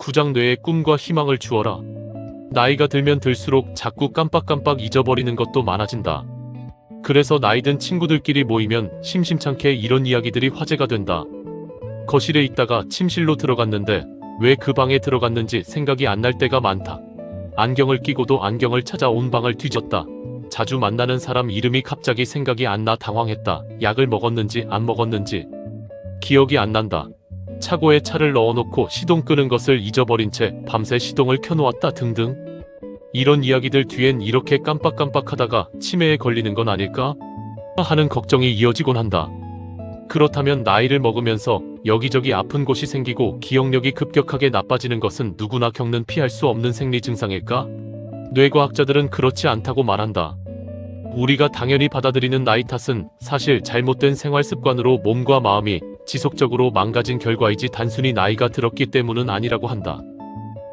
부장 뇌에 꿈과 희망을 주어라. 나이가 들면 들수록 자꾸 깜빡깜빡 잊어버리는 것도 많아진다. 그래서 나이든 친구들끼리 모이면 심심찮게 이런 이야기들이 화제가 된다. 거실에 있다가 침실로 들어갔는데 왜 그 방에 들어갔는지 생각이 안 날 때가 많다. 안경을 끼고도 안경을 찾아 온 방을 뒤졌다. 자주 만나는 사람 이름이 갑자기 생각이 안 나 당황했다. 약을 먹었는지 안 먹었는지 기억이 안 난다. 차고에 차를 넣어놓고 시동 끄는 것을 잊어버린 채 밤새 시동을 켜놓았다 등등. 이런 이야기들 뒤엔 이렇게 깜빡깜빡하다가 치매에 걸리는 건 아닐까 하는 걱정이 이어지곤 한다. 그렇다면 나이를 먹으면서 여기저기 아픈 곳이 생기고 기억력이 급격하게 나빠지는 것은 누구나 겪는 피할 수 없는 생리 증상일까? 뇌과학자들은 그렇지 않다고 말한다. 우리가 당연히 받아들이는 나이 탓은 사실 잘못된 생활 습관으로 몸과 마음이 지속적으로 망가진 결과이지 단순히 나이가 들었기 때문은 아니라고 한다.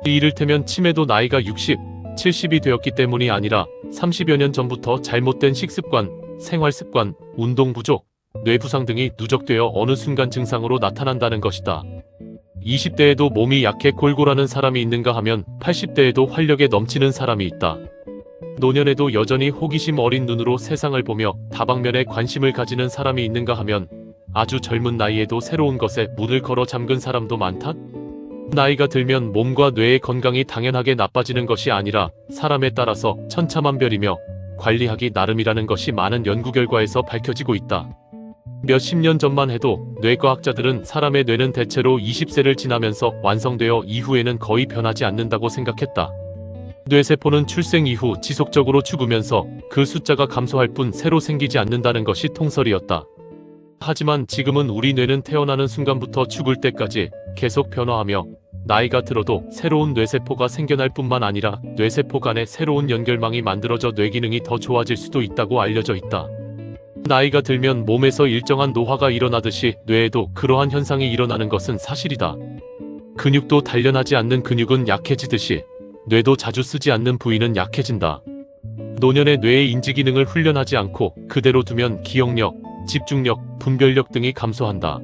이를테면 치매도 나이가 60, 70이 되었기 때문이 아니라 30여 년 전부터 잘못된 식습관, 생활습관, 운동 부족, 뇌부상 등이 누적되어 어느 순간 증상으로 나타난다는 것이다. 20대에도 몸이 약해 골골하는 사람이 있는가 하면 80대에도 활력에 넘치는 사람이 있다. 노년에도 여전히 호기심 어린 눈으로 세상을 보며 다방면에 관심을 가지는 사람이 있는가 하면 아주 젊은 나이에도 새로운 것에 문을 걸어 잠근 사람도 많다. 나이가 들면 몸과 뇌의 건강이 당연하게 나빠지는 것이 아니라 사람에 따라서 천차만별이며 관리하기 나름이라는 것이 많은 연구 결과에서 밝혀지고 있다. 몇십 년 전만 해도 뇌과학자들은 사람의 뇌는 대체로 20세를 지나면서 완성되어 이후에는 거의 변하지 않는다고 생각했다. 뇌세포는 출생 이후 지속적으로 죽으면서 그 숫자가 감소할 뿐 새로 생기지 않는다는 것이 통설이었다. 하지만 지금은 우리 뇌는 태어나는 순간부터 죽을 때까지 계속 변화하며 나이가 들어도 새로운 뇌세포가 생겨날 뿐만 아니라 뇌세포 간의 새로운 연결망이 만들어져 뇌 기능이 더 좋아질 수도 있다고 알려져 있다. 나이가 들면 몸에서 일정한 노화가 일어나듯이 뇌에도 그러한 현상이 일어나는 것은 사실이다. 근육도 단련하지 않는 근육은 약해지듯이 뇌도 자주 쓰지 않는 부위는 약해진다. 노년의 뇌의 인지 기능을 훈련하지 않고 그대로 두면 기억력, 집중력, 분별력 등이 감소한다.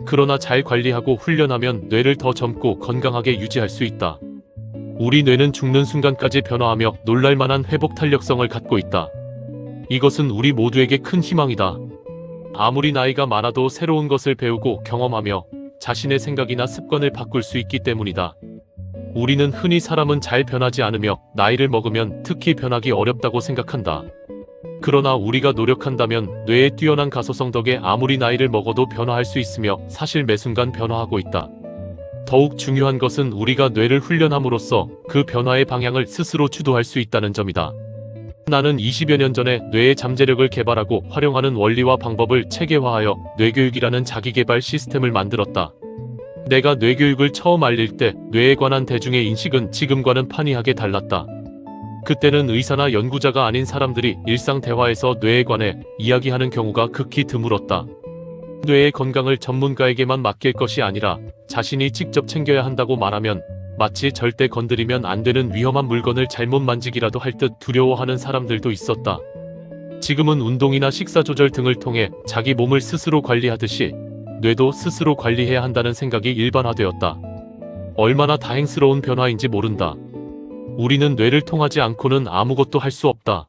그러나 잘 관리하고 훈련하면 뇌를 더 젊고 건강하게 유지할 수 있다. 우리 뇌는 죽는 순간까지 변화하며 놀랄만한 회복 탄력성을 갖고 있다. 이것은 우리 모두에게 큰 희망이다. 아무리 나이가 많아도 새로운 것을 배우고 경험하며 자신의 생각이나 습관을 바꿀 수 있기 때문이다. 우리는 흔히 사람은 잘 변하지 않으며 나이를 먹으면 특히 변하기 어렵다고 생각한다. 그러나 우리가 노력한다면 뇌의 뛰어난 가소성 덕에 아무리 나이를 먹어도 변화할 수 있으며 사실 매 순간 변화하고 있다. 더욱 중요한 것은 우리가 뇌를 훈련함으로써 그 변화의 방향을 스스로 주도할 수 있다는 점이다. 나는 20여 년 전에 뇌의 잠재력을 개발하고 활용하는 원리와 방법을 체계화하여 뇌교육이라는 자기개발 시스템을 만들었다. 내가 뇌교육을 처음 알릴 때 뇌에 관한 대중의 인식은 지금과는 판이하게 달랐다. 그때는 의사나 연구자가 아닌 사람들이 일상 대화에서 뇌에 관해 이야기하는 경우가 극히 드물었다. 뇌의 건강을 전문가에게만 맡길 것이 아니라 자신이 직접 챙겨야 한다고 말하면 마치 절대 건드리면 안 되는 위험한 물건을 잘못 만지기라도 할 듯 두려워하는 사람들도 있었다. 지금은 운동이나 식사 조절 등을 통해 자기 몸을 스스로 관리하듯이 뇌도 스스로 관리해야 한다는 생각이 일반화되었다. 얼마나 다행스러운 변화인지 모른다. 우리는 뇌를 통하지 않고는 아무것도 할 수 없다.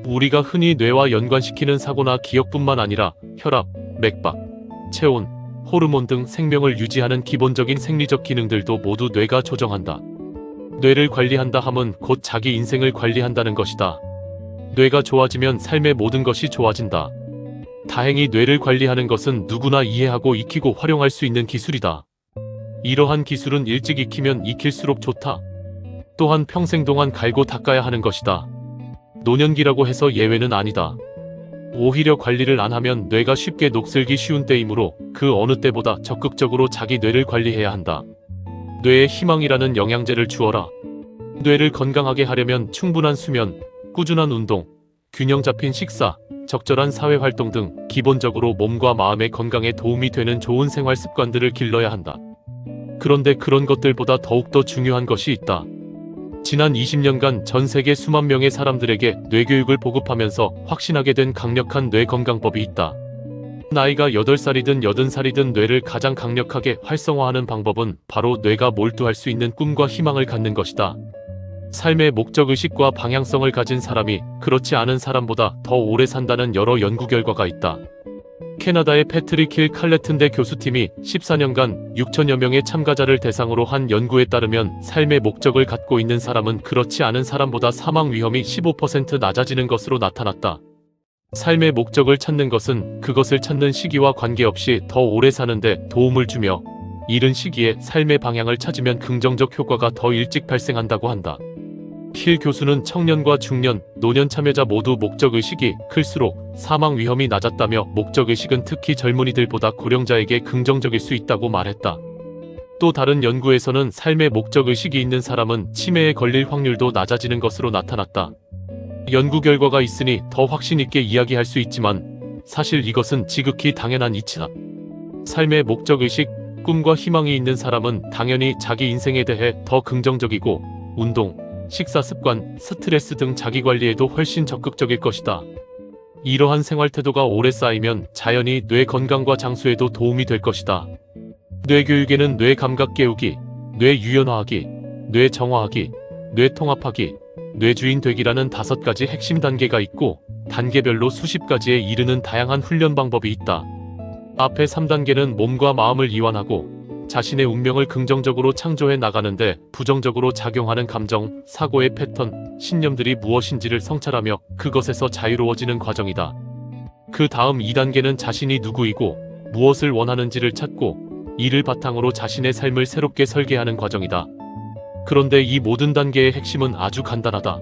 우리가 흔히 뇌와 연관시키는 사고나 기억뿐만 아니라 혈압, 맥박, 체온, 호르몬 등 생명을 유지하는 기본적인 생리적 기능들도 모두 뇌가 조정한다. 뇌를 관리한다 함은 곧 자기 인생을 관리한다는 것이다. 뇌가 좋아지면 삶의 모든 것이 좋아진다. 다행히 뇌를 관리하는 것은 누구나 이해하고 익히고 활용할 수 있는 기술이다. 이러한 기술은 일찍 익히면 익힐수록 좋다. 또한 평생 동안 갈고 닦아야 하는 것이다. 노년기라고 해서 예외는 아니다. 오히려 관리를 안 하면 뇌가 쉽게 녹슬기 쉬운 때이므로 그 어느 때보다 적극적으로 자기 뇌를 관리해야 한다. 뇌에 희망이라는 영양제를 주어라. 뇌를 건강하게 하려면 충분한 수면, 꾸준한 운동, 균형 잡힌 식사, 적절한 사회활동 등 기본적으로 몸과 마음의 건강에 도움이 되는 좋은 생활 습관들을 길러야 한다. 그런데 그런 것들보다 더욱더 중요한 것이 있다. 지난 20년간 전 세계 수만 명의 사람들에게 뇌교육을 보급하면서 확신하게 된 강력한 뇌건강법이 있다. 나이가 8살이든 80살이든 뇌를 가장 강력하게 활성화하는 방법은 바로 뇌가 몰두할 수 있는 꿈과 희망을 갖는 것이다. 삶의 목적의식과 방향성을 가진 사람이 그렇지 않은 사람보다 더 오래 산다는 여러 연구 결과가 있다. 캐나다의 패트릭 힐 칼레튼대 교수팀이 14년간 6천여 명의 참가자를 대상으로 한 연구에 따르면 삶의 목적을 갖고 있는 사람은 그렇지 않은 사람보다 사망 위험이 15% 낮아지는 것으로 나타났다. 삶의 목적을 찾는 것은 그것을 찾는 시기와 관계없이 더 오래 사는데 도움을 주며 이른 시기에 삶의 방향을 찾으면 긍정적 효과가 더 일찍 발생한다고 한다. 힐 교수는 청년과 중년, 노년 참여자 모두 목적의식이 클수록 사망 위험이 낮았다며 목적의식은 특히 젊은이들보다 고령자에게 긍정적일 수 있다고 말했다. 또 다른 연구에서는 삶의 목적의식이 있는 사람은 치매에 걸릴 확률도 낮아지는 것으로 나타났다. 연구 결과가 있으니 더 확신 있게 이야기할 수 있지만 사실 이것은 지극히 당연한 이치다. 삶의 목적의식, 꿈과 희망이 있는 사람은 당연히 자기 인생에 대해 더 긍정적이고 운동, 식사 습관, 스트레스 등 자기관리에도 훨씬 적극적일 것이다. 이러한 생활 태도가 오래 쌓이면 자연히 뇌 건강과 장수에도 도움이 될 것이다. 뇌교육에는 뇌 감각 깨우기, 뇌 유연화하기, 뇌 정화하기, 뇌 통합하기, 뇌주인 되기라는 5가지 핵심 단계가 있고 단계별로 수십 가지에 이르는 다양한 훈련 방법이 있다. 앞에 3단계는 몸과 마음을 이완하고 자신의 운명을 긍정적으로 창조해 나가는데 부정적으로 작용하는 감정, 사고의 패턴, 신념들이 무엇인지를 성찰하며 그것에서 자유로워지는 과정이다. 그 다음 2단계는 자신이 누구이고 무엇을 원하는지를 찾고 이를 바탕으로 자신의 삶을 새롭게 설계하는 과정이다. 그런데 이 모든 단계의 핵심은 아주 간단하다.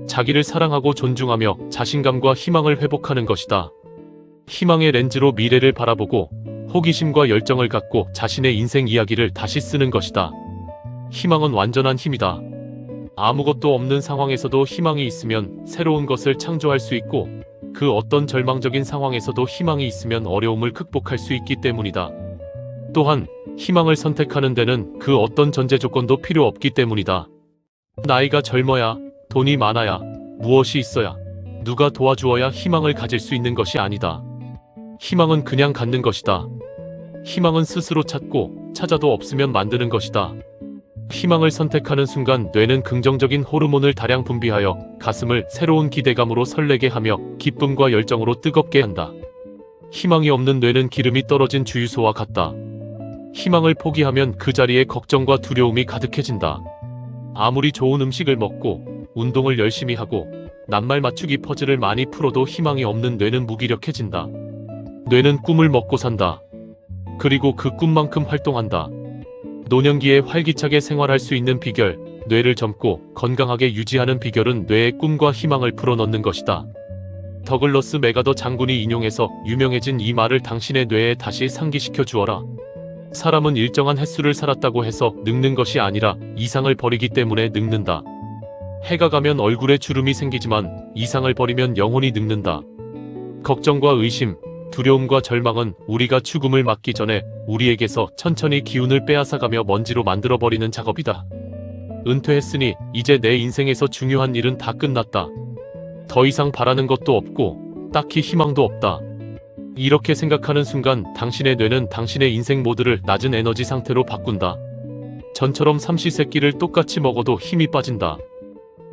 자기를 사랑하고 존중하며 자신감과 희망을 회복하는 것이다. 희망의 렌즈로 미래를 바라보고 호기심과 열정을 갖고 자신의 인생 이야기를 다시 쓰는 것이다. 희망은 완전한 힘이다. 아무것도 없는 상황에서도 희망이 있으면 새로운 것을 창조할 수 있고 그 어떤 절망적인 상황에서도 희망이 있으면 어려움을 극복할 수 있기 때문이다. 또한 희망을 선택하는 데는 그 어떤 전제 조건도 필요 없기 때문이다. 나이가 젊어야, 돈이 많아야, 무엇이 있어야, 누가 도와주어야 희망을 가질 수 있는 것이 아니다. 희망은 그냥 갖는 것이다. 희망은 스스로 찾고 찾아도 없으면 만드는 것이다. 희망을 선택하는 순간 뇌는 긍정적인 호르몬을 다량 분비하여 가슴을 새로운 기대감으로 설레게 하며 기쁨과 열정으로 뜨겁게 한다. 희망이 없는 뇌는 기름이 떨어진 주유소와 같다. 희망을 포기하면 그 자리에 걱정과 두려움이 가득해진다. 아무리 좋은 음식을 먹고 운동을 열심히 하고 낱말 맞추기 퍼즐을 많이 풀어도 희망이 없는 뇌는 무기력해진다. 뇌는 꿈을 먹고 산다. 그리고 그 꿈만큼 활동한다. 노년기에 활기차게 생활할 수 있는 비결, 뇌를 젊고 건강하게 유지하는 비결은 뇌의 꿈과 희망을 불어넣는 것이다. 더글러스 맥아더 장군이 인용해서 유명해진 이 말을 당신의 뇌에 다시 상기시켜 주어라. 사람은 일정한 횟수를 살았다고 해서 늙는 것이 아니라 이상을 버리기 때문에 늙는다. 해가 가면 얼굴에 주름이 생기지만 이상을 버리면 영혼이 늙는다. 걱정과 의심, 두려움과 절망은 우리가 죽음을 맞기 전에 우리에게서 천천히 기운을 빼앗아가며 먼지로 만들어버리는 작업이다. 은퇴했으니 이제 내 인생에서 중요한 일은 다 끝났다. 더 이상 바라는 것도 없고 딱히 희망도 없다. 이렇게 생각하는 순간 당신의 뇌는 당신의 인생 모드를 낮은 에너지 상태로 바꾼다. 전처럼 삼시세끼를 똑같이 먹어도 힘이 빠진다.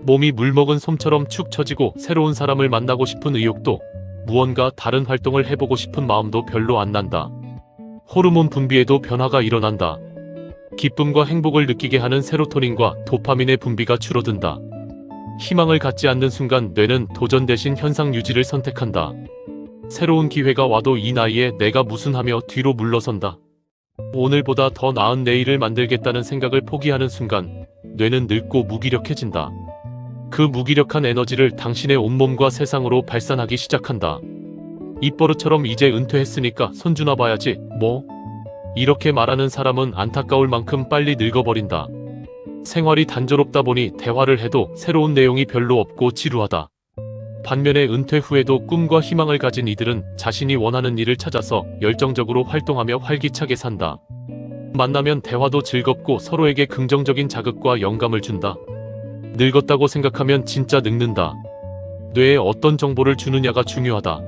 몸이 물먹은 솜처럼 축 처지고 새로운 사람을 만나고 싶은 의욕도 무언가 다른 활동을 해보고 싶은 마음도 별로 안 난다. 호르몬 분비에도 변화가 일어난다. 기쁨과 행복을 느끼게 하는 세로토닌과 도파민의 분비가 줄어든다. 희망을 갖지 않는 순간 뇌는 도전 대신 현상 유지를 선택한다. 새로운 기회가 와도 이 나이에 내가 무슨 하며 뒤로 물러선다. 오늘보다 더 나은 내일을 만들겠다는 생각을 포기하는 순간 뇌는 늙고 무기력해진다. 그 무기력한 에너지를 당신의 온몸과 세상으로 발산하기 시작한다. 입버릇처럼 이제 은퇴했으니까 손주나 봐야지 뭐? 이렇게 말하는 사람은 안타까울 만큼 빨리 늙어버린다. 생활이 단조롭다 보니 대화를 해도 새로운 내용이 별로 없고 지루하다. 반면에 은퇴 후에도 꿈과 희망을 가진 이들은 자신이 원하는 일을 찾아서 열정적으로 활동하며 활기차게 산다. 만나면 대화도 즐겁고 서로에게 긍정적인 자극과 영감을 준다. 늙었다고 생각하면 진짜 늙는다. 뇌에 어떤 정보를 주느냐가 중요하다.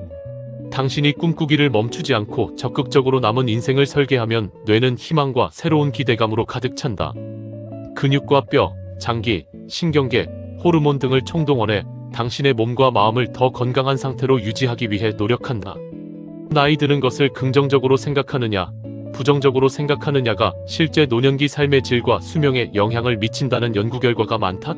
당신이 꿈꾸기를 멈추지 않고 적극적으로 남은 인생을 설계하면 뇌는 희망과 새로운 기대감으로 가득 찬다. 근육과 뼈, 장기, 신경계, 호르몬 등을 총동원해 당신의 몸과 마음을 더 건강한 상태로 유지하기 위해 노력한다. 나이 드는 것을 긍정적으로 생각하느냐, 부정적으로 생각하느냐가 실제 노년기 삶의 질과 수명에 영향을 미친다는 연구 결과가 많다.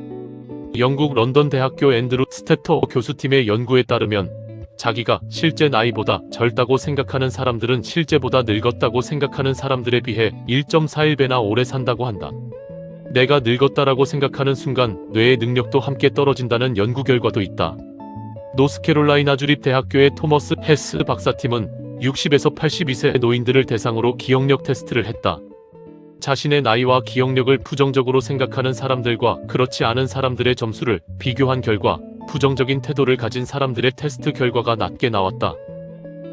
영국 런던 대학교 앤드루 스텝터 교수팀의 연구에 따르면 자기가 실제 나이보다 젊다고 생각하는 사람들은 실제보다 늙었다고 생각하는 사람들에 비해 1.41배나 오래 산다고 한다. 내가 늙었다라고 생각하는 순간 뇌의 능력도 함께 떨어진다는 연구 결과도 있다. 노스캐롤라이나 주립대학교의 토머스 헤스 박사팀은 60에서 82세 노인들을 대상으로 기억력 테스트를 했다. 자신의 나이와 기억력을 부정적으로 생각하는 사람들과 그렇지 않은 사람들의 점수를 비교한 결과 부정적인 태도를 가진 사람들의 테스트 결과가 낮게 나왔다.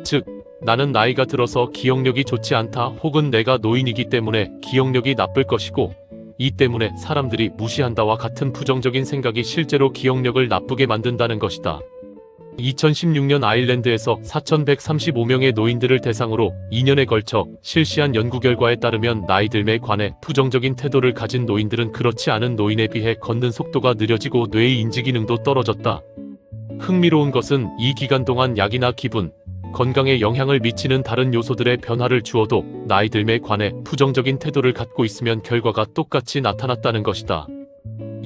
즉, 나는 나이가 들어서 기억력이 좋지 않다 혹은 내가 노인이기 때문에 기억력이 나쁠 것이고 이 때문에 사람들이 무시한다와 같은 부정적인 생각이 실제로 기억력을 나쁘게 만든다는 것이다. 2016년 아일랜드에서 4,135명의 노인들을 대상으로 2년에 걸쳐 실시한 연구 결과에 따르면 나이 듦에 관해 부정적인 태도를 가진 노인들은 그렇지 않은 노인에 비해 걷는 속도가 느려지고 뇌의 인지 기능도 떨어졌다. 흥미로운 것은 이 기간 동안 약이나 기분, 건강에 영향을 미치는 다른 요소들의 변화를 주어도 나이 듦에 관해 부정적인 태도를 갖고 있으면 결과가 똑같이 나타났다는 것이다.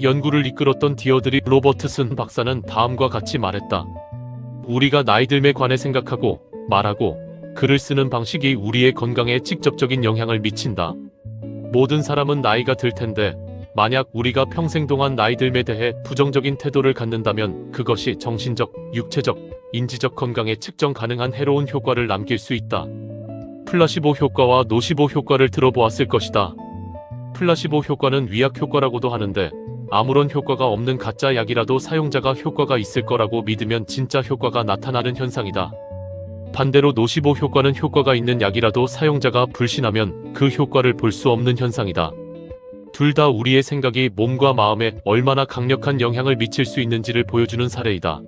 연구를 이끌었던 디어드리 로버트슨 박사는 다음과 같이 말했다. 우리가 나이 듦에 관해 생각하고 말하고 글을 쓰는 방식이 우리의 건강에 직접적인 영향을 미친다. 모든 사람은 나이가 들 텐데 만약 우리가 평생 동안 나이 듦에 대해 부정적인 태도를 갖는다면 그것이 정신적, 육체적, 인지적 건강에 측정 가능한 해로운 효과를 남길 수 있다. 플라시보 효과와 노시보 효과를 들어보았을 것이다. 플라시보 효과는 위약 효과라고도 하는데 아무런 효과가 없는 가짜 약이라도 사용자가 효과가 있을 거라고 믿으면 진짜 효과가 나타나는 현상이다. 반대로 노시보 효과는 효과가 있는 약이라도 사용자가 불신하면 그 효과를 볼 수 없는 현상이다. 둘 다 우리의 생각이 몸과 마음에 얼마나 강력한 영향을 미칠 수 있는지를 보여주는 사례이다.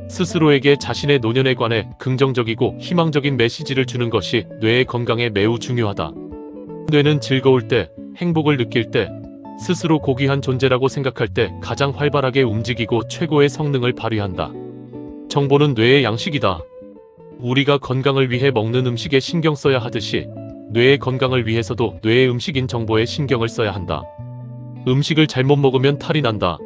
스스로에게 자신의 노년에 관해 긍정적이고 희망적인 메시지를 주는 것이 뇌의 건강에 매우 중요하다. 뇌는 즐거울 때, 행복을 느낄 때, 스스로 고귀한 존재라고 생각할 때 가장 활발하게 움직이고 최고의 성능을 발휘한다. 정보는 뇌의 양식이다. 우리가 건강을 위해 먹는 음식에 신경 써야 하듯이 뇌의 건강을 위해서도 뇌의 음식인 정보에 신경을 써야 한다. 음식을 잘못 먹으면 탈이 난다.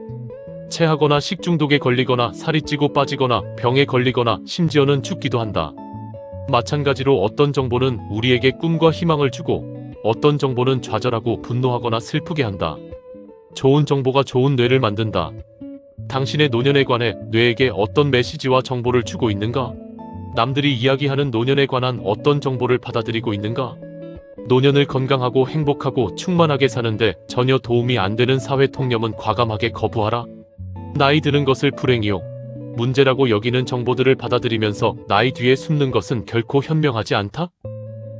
체하거나 식중독에 걸리거나 살이 찌고 빠지거나 병에 걸리거나 심지어는 죽기도 한다. 마찬가지로 어떤 정보는 우리에게 꿈과 희망을 주고 어떤 정보는 좌절하고 분노하거나 슬프게 한다. 좋은 정보가 좋은 뇌를 만든다. 당신의 노년에 관해 뇌에게 어떤 메시지와 정보를 주고 있는가? 남들이 이야기하는 노년에 관한 어떤 정보를 받아들이고 있는가? 노년을 건강하고 행복하고 충만하게 사는데 전혀 도움이 안 되는 사회 통념은 과감하게 거부하라. 나이 드는 것을 불행이요, 문제라고 여기는 정보들을 받아들이면서 나이 뒤에 숨는 것은 결코 현명하지 않다?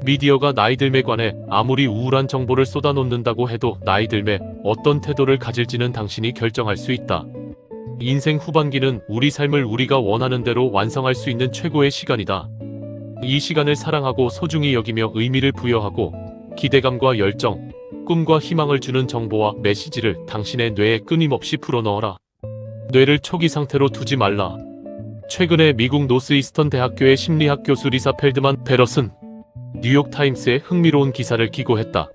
미디어가 나이 듦에 관해 아무리 우울한 정보를 쏟아놓는다고 해도 나이 듦에 어떤 태도를 가질지는 당신이 결정할 수 있다. 인생 후반기는 우리 삶을 우리가 원하는 대로 완성할 수 있는 최고의 시간이다. 이 시간을 사랑하고 소중히 여기며 의미를 부여하고 기대감과 열정, 꿈과 희망을 주는 정보와 메시지를 당신의 뇌에 끊임없이 풀어넣어라. 뇌를 초기 상태로 두지 말라. 최근에 미국 노스이스턴 대학교의 심리학 교수 리사 펠드만 베럿은 뉴욕타임스에 흥미로운 기사를 기고했다.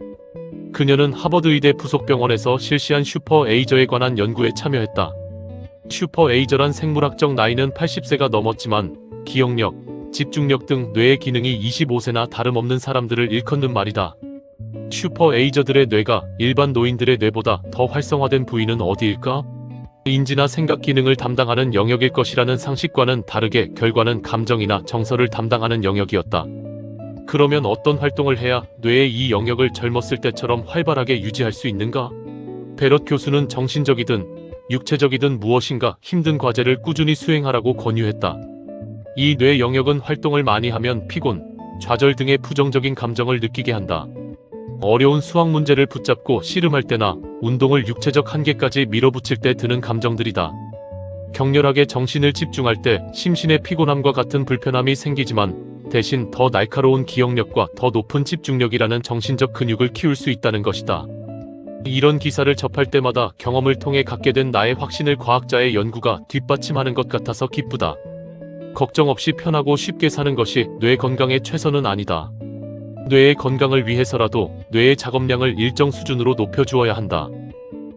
그녀는 하버드 의대 부속병원에서 실시한 슈퍼에이저에 관한 연구에 참여했다. 슈퍼에이저란 생물학적 나이는 80세가 넘었지만 기억력, 집중력 등 뇌의 기능이 25세나 다름없는 사람들을 일컫는 말이다. 슈퍼에이저들의 뇌가 일반 노인들의 뇌보다 더 활성화된 부위는 어디일까? 인지나 생각 기능을 담당하는 영역일 것이라는 상식과는 다르게 결과는 감정이나 정서를 담당하는 영역이었다. 그러면 어떤 활동을 해야 뇌의 이 영역을 젊었을 때처럼 활발하게 유지할 수 있는가? 베럿 교수는 정신적이든 육체적이든 무엇인가 힘든 과제를 꾸준히 수행하라고 권유했다. 이 뇌 영역은 활동을 많이 하면 피곤, 좌절 등의 부정적인 감정을 느끼게 한다. 어려운 수학 문제를 붙잡고 씨름할 때나 운동을 육체적 한계까지 밀어붙일 때 드는 감정들이다. 격렬하게 정신을 집중할 때 심신의 피곤함과 같은 불편함이 생기지만 대신 더 날카로운 기억력과 더 높은 집중력이라는 정신적 근육을 키울 수 있다는 것이다. 이런 기사를 접할 때마다 경험을 통해 갖게 된 나의 확신을 과학자의 연구가 뒷받침하는 것 같아서 기쁘다. 걱정 없이 편하고 쉽게 사는 것이 뇌 건강의 최선은 아니다. 뇌의 건강을 위해서라도 뇌의 작업량을 일정 수준으로 높여주어야 한다.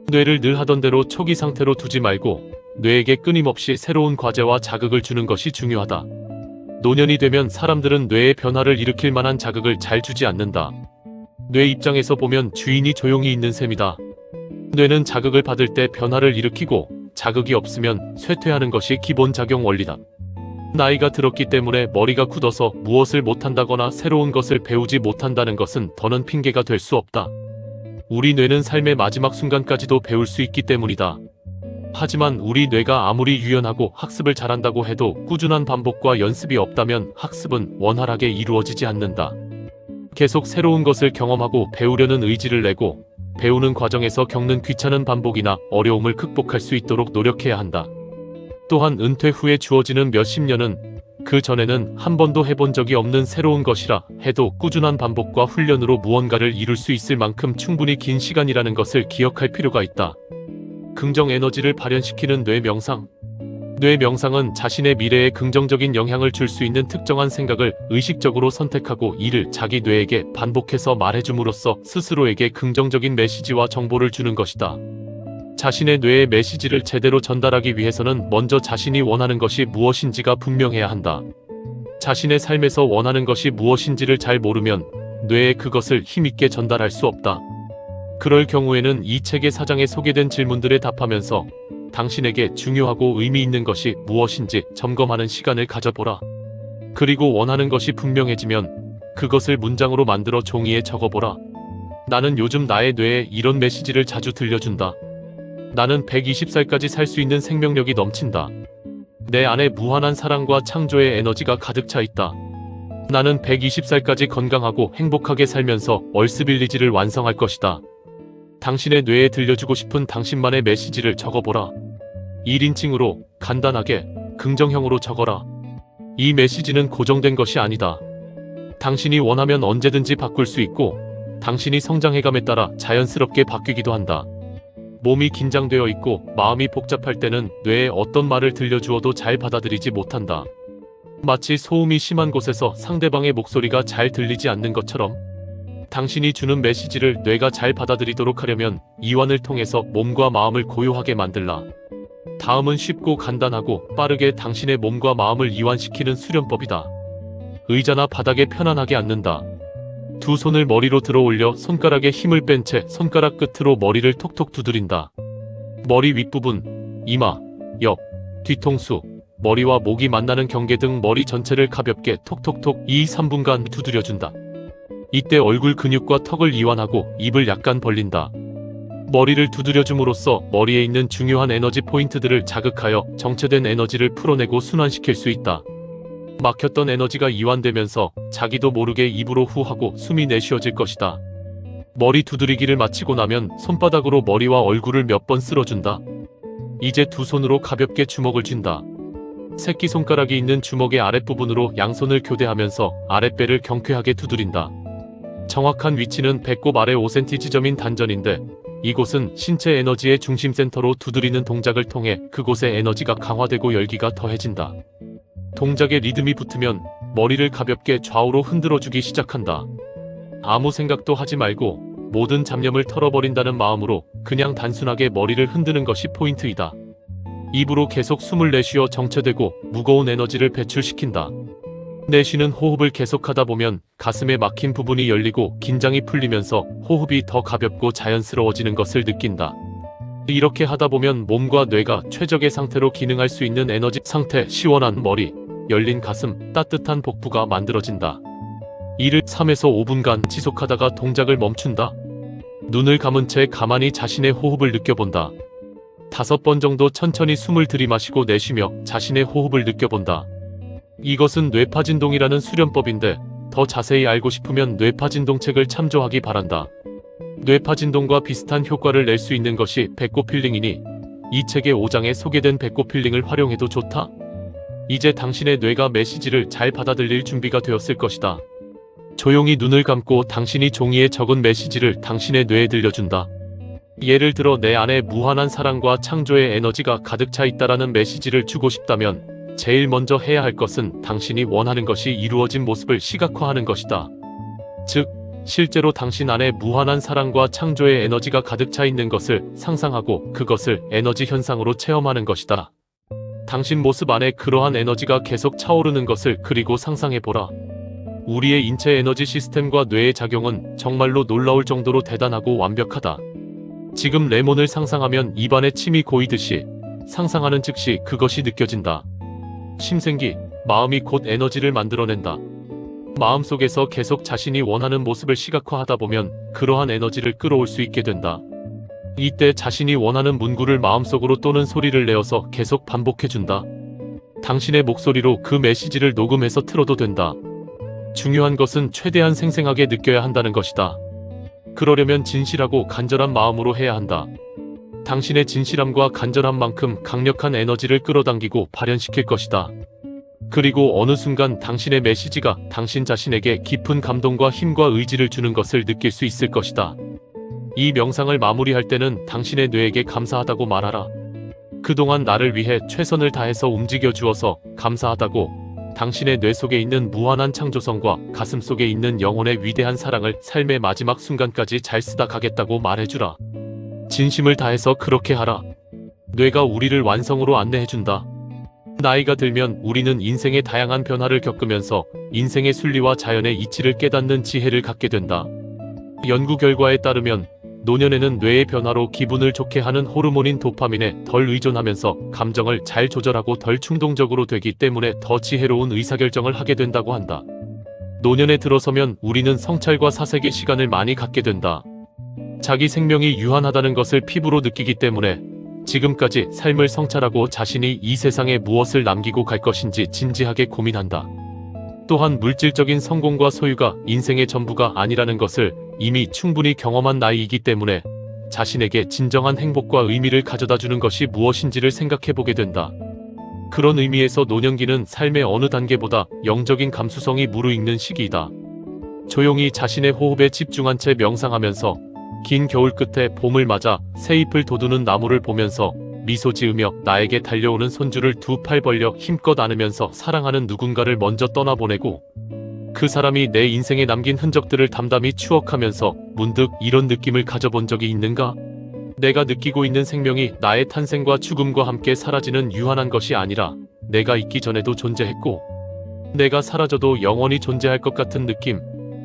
뇌를 늘 하던 대로 초기 상태로 두지 말고 뇌에게 끊임없이 새로운 과제와 자극을 주는 것이 중요하다. 노년이 되면 사람들은 뇌의 변화를 일으킬 만한 자극을 잘 주지 않는다. 뇌 입장에서 보면 주인이 조용히 있는 셈이다. 뇌는 자극을 받을 때 변화를 일으키고 자극이 없으면 쇠퇴하는 것이 기본 작용 원리다. 나이가 들었기 때문에 머리가 굳어서 무엇을 못한다거나 새로운 것을 배우지 못한다는 것은 더는 핑계가 될 수 없다. 우리 뇌는 삶의 마지막 순간까지도 배울 수 있기 때문이다. 하지만 우리 뇌가 아무리 유연하고 학습을 잘한다고 해도 꾸준한 반복과 연습이 없다면 학습은 원활하게 이루어지지 않는다. 계속 새로운 것을 경험하고 배우려는 의지를 내고 배우는 과정에서 겪는 귀찮은 반복이나 어려움을 극복할 수 있도록 노력해야 한다. 또한 은퇴 후에 주어지는 몇십 년은 그 전에는 한 번도 해본 적이 없는 새로운 것이라 해도 꾸준한 반복과 훈련으로 무언가를 이룰 수 있을 만큼 충분히 긴 시간이라는 것을 기억할 필요가 있다. 긍정 에너지를 발현시키는 뇌 명상. 뇌 명상은 자신의 미래에 긍정적인 영향을 줄 수 있는 특정한 생각을 의식적으로 선택하고 이를 자기 뇌에게 반복해서 말해줌으로써 스스로에게 긍정적인 메시지와 정보를 주는 것이다. 자신의 뇌의 메시지를 제대로 전달하기 위해서는 먼저 자신이 원하는 것이 무엇인지가 분명해야 한다. 자신의 삶에서 원하는 것이 무엇인지를 잘 모르면 뇌에 그것을 힘있게 전달할 수 없다. 그럴 경우에는 이 책의 사장에 소개된 질문들에 답하면서 당신에게 중요하고 의미 있는 것이 무엇인지 점검하는 시간을 가져보라. 그리고 원하는 것이 분명해지면 그것을 문장으로 만들어 종이에 적어보라. 나는 요즘 나의 뇌에 이런 메시지를 자주 들려준다. 나는 120살까지 살 수 있는 생명력이 넘친다. 내 안에 무한한 사랑과 창조의 에너지가 가득 차 있다. 나는 120살까지 건강하고 행복하게 살면서 얼스빌리지를 완성할 것이다. 당신의 뇌에 들려주고 싶은 당신만의 메시지를 적어보라. 1인칭으로 간단하게 긍정형으로 적어라. 이 메시지는 고정된 것이 아니다. 당신이 원하면 언제든지 바꿀 수 있고 당신이 성장해감에 따라 자연스럽게 바뀌기도 한다. 몸이 긴장되어 있고 마음이 복잡할 때는 뇌에 어떤 말을 들려주어도 잘 받아들이지 못한다. 마치 소음이 심한 곳에서 상대방의 목소리가 잘 들리지 않는 것처럼 당신이 주는 메시지를 뇌가 잘 받아들이도록 하려면 이완을 통해서 몸과 마음을 고요하게 만들라. 다음은 쉽고 간단하고 빠르게 당신의 몸과 마음을 이완시키는 수련법이다. 의자나 바닥에 편안하게 앉는다. 두 손을 머리로 들어 올려 손가락에 힘을 뺀 채 손가락 끝으로 머리를 톡톡 두드린다. 머리 윗부분, 이마, 옆, 뒤통수, 머리와 목이 만나는 경계 등 머리 전체를 가볍게 톡톡톡 2-3분간 두드려준다. 이때 얼굴 근육과 턱을 이완하고 입을 약간 벌린다. 머리를 두드려줌으로써 머리에 있는 중요한 에너지 포인트들을 자극하여 정체된 에너지를 풀어내고 순환시킬 수 있다. 막혔던 에너지가 이완되면서 자기도 모르게 입으로 후하고 숨이 내쉬어질 것이다. 머리 두드리기를 마치고 나면 손바닥으로 머리와 얼굴을 몇 번 쓸어준다. 이제 두 손으로 가볍게 주먹을 쥔다. 새끼손가락이 있는 주먹의 아랫부분으로 양손을 교대하면서 아랫배를 경쾌하게 두드린다. 정확한 위치는 배꼽 아래 5cm 지점인 단전인데 이곳은 신체 에너지의 중심센터로 두드리는 동작을 통해 그곳의 에너지가 강화되고 열기가 더해진다. 동작에 리듬이 붙으면 머리를 가볍게 좌우로 흔들어주기 시작한다. 아무 생각도 하지 말고 모든 잡념을 털어버린다는 마음으로 그냥 단순하게 머리를 흔드는 것이 포인트이다. 입으로 계속 숨을 내쉬어 정체되고 무거운 에너지를 배출시킨다. 내쉬는 호흡을 계속하다 보면 가슴에 막힌 부분이 열리고 긴장이 풀리면서 호흡이 더 가볍고 자연스러워지는 것을 느낀다. 이렇게 하다 보면 몸과 뇌가 최적의 상태로 기능할 수 있는 에너지 상태, 시원한 머리, 열린 가슴, 따뜻한 복부가 만들어진다. 이를 3에서 5분간 지속하다가 동작을 멈춘다. 눈을 감은 채 가만히 자신의 호흡을 느껴본다. 5번 정도 천천히 숨을 들이마시고 내쉬며 자신의 호흡을 느껴본다. 이것은 뇌파진동이라는 수련법인데 더 자세히 알고 싶으면 뇌파진동 책을 참조하기 바란다. 뇌파진동과 비슷한 효과를 낼 수 있는 것이 배꼽 힐링이니 이 책의 5장에 소개된 배꼽 필링을 활용해도 좋다. 이제 당신의 뇌가 메시지를 잘 받아들일 준비가 되었을 것이다. 조용히 눈을 감고 당신이 종이에 적은 메시지를 당신의 뇌에 들려준다. 예를 들어 내 안에 무한한 사랑과 창조의 에너지가 가득 차 있다라는 메시지를 주고 싶다면 제일 먼저 해야 할 것은 당신이 원하는 것이 이루어진 모습을 시각화하는 것이다. 즉, 실제로 당신 안에 무한한 사랑과 창조의 에너지가 가득 차 있는 것을 상상하고 그것을 에너지 현상으로 체험하는 것이다. 당신 모습 안에 그러한 에너지가 계속 차오르는 것을 그리고 상상해보라. 우리의 인체 에너지 시스템과 뇌의 작용은 정말로 놀라울 정도로 대단하고 완벽하다. 지금 레몬을 상상하면 입안에 침이 고이듯이 상상하는 즉시 그것이 느껴진다. 심생기, 마음이 곧 에너지를 만들어낸다. 마음속에서 계속 자신이 원하는 모습을 시각화하다 보면 그러한 에너지를 끌어올 수 있게 된다. 이때 자신이 원하는 문구를 마음속으로 또는 소리를 내어서 계속 반복해준다. 당신의 목소리로 그 메시지를 녹음해서 틀어도 된다. 중요한 것은 최대한 생생하게 느껴야 한다는 것이다. 그러려면 진실하고 간절한 마음으로 해야 한다. 당신의 진실함과 간절함만큼 강력한 에너지를 끌어당기고 발현시킬 것이다. 그리고 어느 순간 당신의 메시지가 당신 자신에게 깊은 감동과 힘과 의지를 주는 것을 느낄 수 있을 것이다. 이 명상을 마무리할 때는 당신의 뇌에게 감사하다고 말하라. 그동안 나를 위해 최선을 다해서 움직여 주어서 감사하다고. 당신의 뇌 속에 있는 무한한 창조성과 가슴 속에 있는 영혼의 위대한 사랑을 삶의 마지막 순간까지 잘 쓰다 가겠다고 말해주라. 진심을 다해서 그렇게 하라. 뇌가 우리를 완성으로 안내해준다. 나이가 들면 우리는 인생의 다양한 변화를 겪으면서 인생의 순리와 자연의 이치를 깨닫는 지혜를 갖게 된다. 연구 결과에 따르면 노년에는 뇌의 변화로 기분을 좋게 하는 호르몬인 도파민에 덜 의존하면서 감정을 잘 조절하고 덜 충동적으로 되기 때문에 더 지혜로운 의사결정을 하게 된다고 한다. 노년에 들어서면 우리는 성찰과 사색의 시간을 많이 갖게 된다. 자기 생명이 유한하다는 것을 피부로 느끼기 때문에 지금까지 삶을 성찰하고 자신이 이 세상에 무엇을 남기고 갈 것인지 진지하게 고민한다. 또한 물질적인 성공과 소유가 인생의 전부가 아니라는 것을 이미 충분히 경험한 나이이기 때문에 자신에게 진정한 행복과 의미를 가져다주는 것이 무엇인지를 생각해보게 된다. 그런 의미에서 노년기는 삶의 어느 단계보다 영적인 감수성이 무르익는 시기이다. 조용히 자신의 호흡에 집중한 채 명상하면서 긴 겨울 끝에 봄을 맞아 새잎을 돋우는 나무를 보면서 미소 지으며 나에게 달려오는 손주를 두 팔 벌려 힘껏 안으면서 사랑하는 누군가를 먼저 떠나보내고 그 사람이 내 인생에 남긴 흔적들을 담담히 추억하면서 문득 이런 느낌을 가져본 적이 있는가? 내가 느끼고 있는 생명이 나의 탄생과 죽음과 함께 사라지는 유한한 것이 아니라 내가 있기 전에도 존재했고 내가 사라져도 영원히 존재할 것 같은 느낌.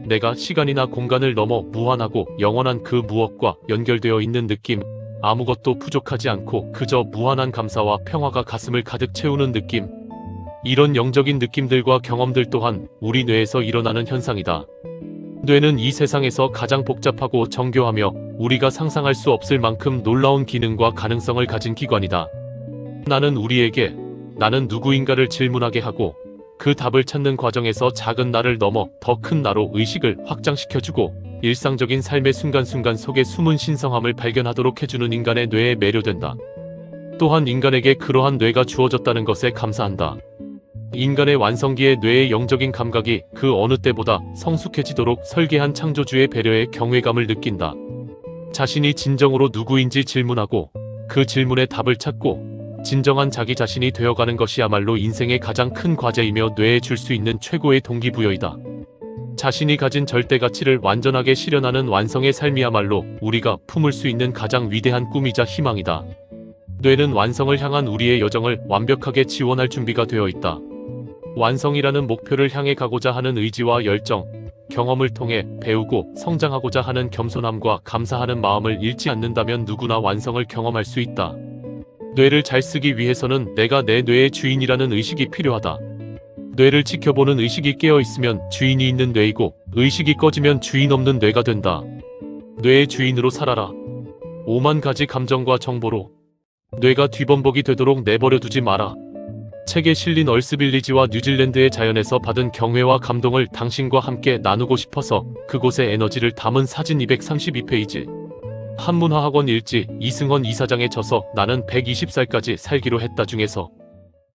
내가 시간이나 공간을 넘어 무한하고 영원한 그 무엇과 연결되어 있는 느낌. 아무것도 부족하지 않고 그저 무한한 감사와 평화가 가슴을 가득 채우는 느낌. 이런 영적인 느낌들과 경험들 또한 우리 뇌에서 일어나는 현상이다. 뇌는 이 세상에서 가장 복잡하고 정교하며 우리가 상상할 수 없을 만큼 놀라운 기능과 가능성을 가진 기관이다. 나는 우리에게 나는 누구인가를 질문하게 하고 그 답을 찾는 과정에서 작은 나를 넘어 더 큰 나로 의식을 확장시켜주고 일상적인 삶의 순간순간 속에 숨은 신성함을 발견하도록 해주는 인간의 뇌에 매료된다. 또한 인간에게 그러한 뇌가 주어졌다는 것에 감사한다. 인간의 완성기의 뇌의 영적인 감각이 그 어느 때보다 성숙해지도록 설계한 창조주의 배려에 경외감을 느낀다. 자신이 진정으로 누구인지 질문하고 그 질문에 답을 찾고 진정한 자기 자신이 되어가는 것이야말로 인생의 가장 큰 과제이며 뇌에 줄 수 있는 최고의 동기부여이다. 자신이 가진 절대 가치를 완전하게 실현하는 완성의 삶이야말로 우리가 품을 수 있는 가장 위대한 꿈이자 희망이다. 뇌는 완성을 향한 우리의 여정을 완벽하게 지원할 준비가 되어 있다. 완성이라는 목표를 향해 가고자 하는 의지와 열정, 경험을 통해 배우고 성장하고자 하는 겸손함과 감사하는 마음을 잃지 않는다면 누구나 완성을 경험할 수 있다. 뇌를 잘 쓰기 위해서는 내가 내 뇌의 주인이라는 의식이 필요하다. 뇌를 지켜보는 의식이 깨어있으면 주인이 있는 뇌이고 의식이 꺼지면 주인 없는 뇌가 된다. 뇌의 주인으로 살아라. 5만 가지 감정과 정보로 뇌가 뒤범벅이 되도록 내버려 두지 마라. 책에 실린 얼스빌리지와 뉴질랜드의 자연에서 받은 경외와 감동을 당신과 함께 나누고 싶어서 그곳의 에너지를 담은 사진 232페이지. 한문화학원 일지, 이승헌 이사장에 져서 나는 120살까지 살기로 했다 중에서